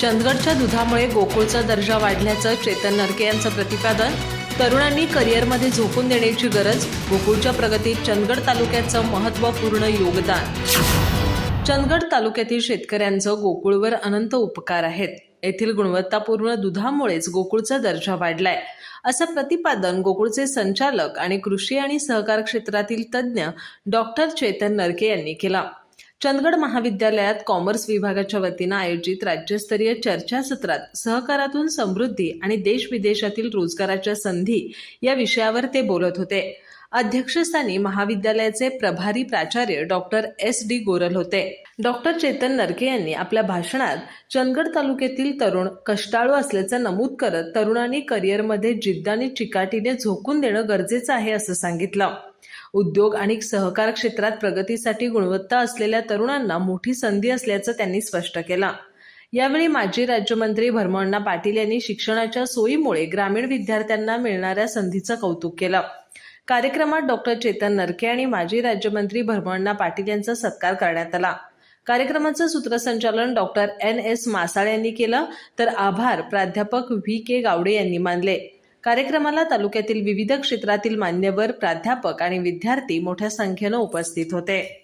चंदगडच्या दुधामुळे गोकुळचा दर्जा वाढल्याचं चेतन नरके यांचं प्रतिपादन. तरुणांनी करिअरमध्ये झोकून देण्याची गरज. गोकुळच्या प्रगतीत चंदगड तालुक्याचं महत्त्वपूर्ण योगदान. चंदगड तालुक्यातील शेतकऱ्यांचं गोकुळवर अनंत उपकार आहेत. येथील गुणवत्तापूर्ण दुधामुळेच गोकुळचा दर्जा वाढलाय, असं प्रतिपादन गोकुळचे संचालक आणि कृषी आणि सहकार क्षेत्रातील तज्ज्ञ डॉक्टर चेतन नरके यांनी केलं. चंदगड महाविद्यालयात कॉमर्स विभागाच्या वतीनं आयोजित राज्यस्तरीय चर्चासत्रात सहकारातून समृद्धी आणि देश विदेशातील रोजगाराच्या संधी या विषयावर ते बोलत होते. अध्यक्षस्थानी महाविद्यालयाचे प्रभारी प्राचार्य डॉक्टर SD गोरल होते. डॉक्टर चेतन नरके यांनी आपल्या भाषणात चंदगड तालुक्यातील तरुण कष्टाळू असल्याचं नमूद करत तरुणांनी करिअरमध्ये जिद्द आणि चिकाटीने झोकून देणं गरजेचं आहे असं सांगितलं. उद्योग आणि सहकार क्षेत्रात प्रगतीसाठी गुणवत्ता असलेल्या तरुणांना मोठी संधी असल्याचं त्यांनी स्पष्ट केलं. यावेळी माजी राज्यमंत्री भरमण्णा पाटील यांनी शिक्षणाच्या सोयीमुळे ग्रामीण विद्यार्थ्यांना मिळणाऱ्या संधीचं कौतुक केलं. कार्यक्रमात डॉक्टर चेतन नरके आणि माजी राज्यमंत्री भरमण्णा पाटील यांचा सत्कार करण्यात आला. कार्यक्रमाचं सूत्रसंचालन डॉक्टर NS मासाळ यांनी केलं, तर आभार प्राध्यापक VK गावडे यांनी मानले. कार्यक्रमाला तालुक्यातील विविध क्षेत्रातील मान्यवर, प्राध्यापक आणि विद्यार्थी मोठ्या संख्येनं उपस्थित होते.